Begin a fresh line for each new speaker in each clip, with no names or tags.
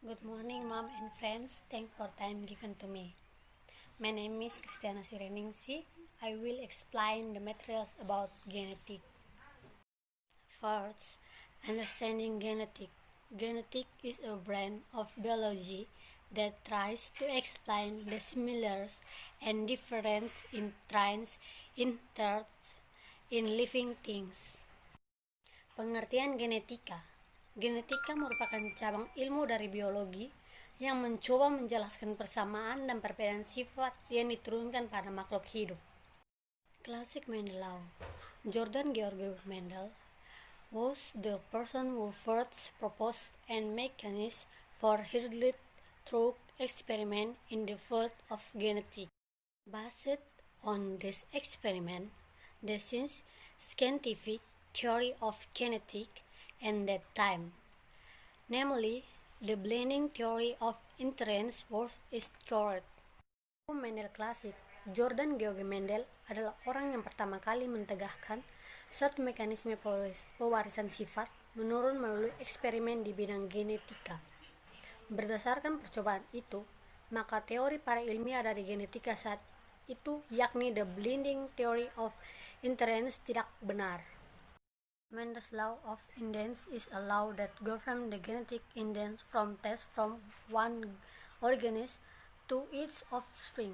Good morning, mom and friends. Thanks for time given to me. My name is Christiana Sureningsi. I will explain the materials about genetic. First, understanding genetic. Genetic is a branch of biology that tries to explain the similarities and difference in traits in living things. Pengertian genetika. Genetika merupakan cabang ilmu dari biologi yang mencoba menjelaskan persamaan dan perbedaan sifat yang diturunkan pada makhluk hidup. Classic Mendel Law. Jordan Georg Mendel was the person who first proposed a mechanism for heredity through experiment in the field of genetics. Based on this experiment, the scientific theory of genetics and that time, namely the blending theory of inheritance was discovered. Mendel klasik, Jordan Georg Mendel adalah orang yang pertama kali mentegakkan suatu mekanisme pewarisan sifat menurun melalui eksperimen di bidang genetika. Berdasarkan percobaan itu, maka teori para ilmiah dari genetika saat itu, yakni the blending theory of inheritance, tidak benar. Mendel's law of inheritance is a law that governs the genetic inheritance from test from one organism to its offspring.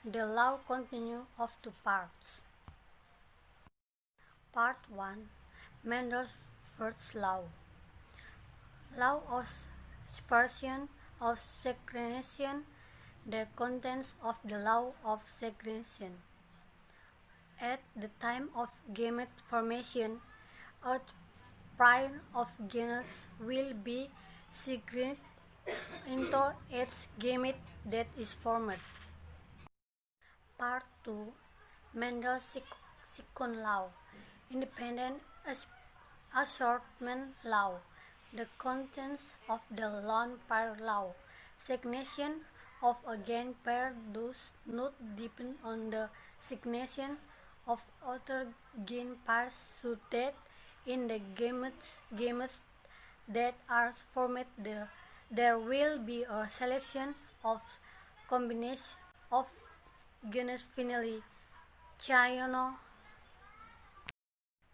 The law consists of two parts. Part 1. Mendel's first law. Law of separation of segregation. The contents of the law of segregation. At the time of gamete formation, a pair of gametes will be segregated into its gamete that is formed. Part 2. Mendel's second law. Independent assortment law. The contents of the lone pair law. Segregation of a gene pair does not depend on the segregation of other gene pairs, so that in the gametes that are formed, there will be a selection of combination of genes finally. Chiono.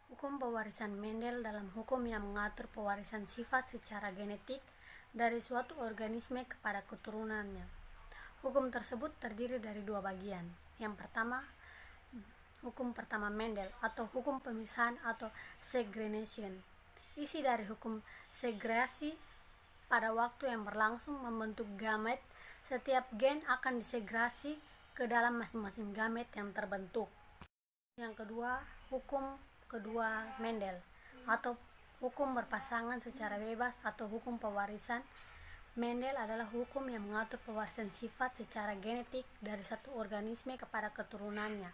Hukum pewarisan Mendel dalam hukum yang mengatur pewarisan sifat secara genetik dari suatu organisme kepada keturunannya. Hukum tersebut terdiri dari dua bagian. Yang pertama, hukum pertama Mendel atau hukum pemisahan atau segregation. Isi dari hukum segregasi, pada waktu yang berlangsung membentuk gamet, setiap gen akan disegregasi ke dalam masing-masing gamet yang terbentuk. Yang kedua, hukum kedua Mendel atau hukum berpasangan secara bebas atau hukum pewarisan. Mendel adalah hukum yang mengatur pewarisan sifat secara genetik dari satu organisme kepada keturunannya.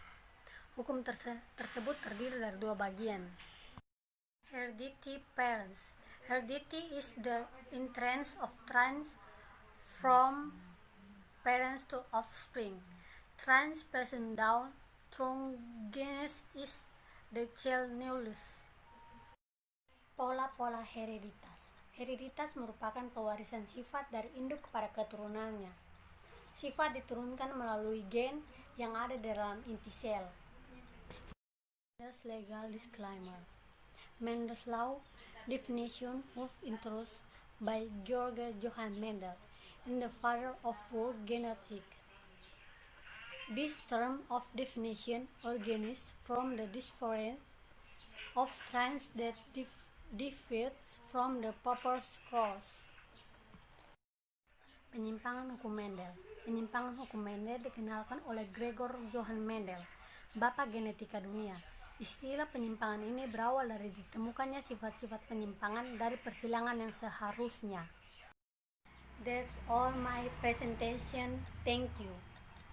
Hukum tersebut terdiri dari dua bagian. Heredity parents. Heredity is the inheritance of traits from parents to offspring. Traits passed down through genes is the child knowledge. Pola-pola hereditas. Hereditas merupakan pewarisan sifat dari induk kepada keturunannya. Sifat diturunkan melalui gen yang ada dalam inti sel. Mendel's legal disclaimer. Mendel's law definition was introduced by Georg Johann Mendel in the father of world genetics. This term of definition originates from the difference of traits that differs from the purpose cross. Penyimpangan hukum Mendel. Penyimpangan hukum Mendel dikenalkan oleh Gregor Johann Mendel, bapak genetika dunia. Istilah penyimpangan ini berawal dari ditemukannya sifat-sifat penyimpangan dari persilangan yang seharusnya. That's all my presentation. Thank you.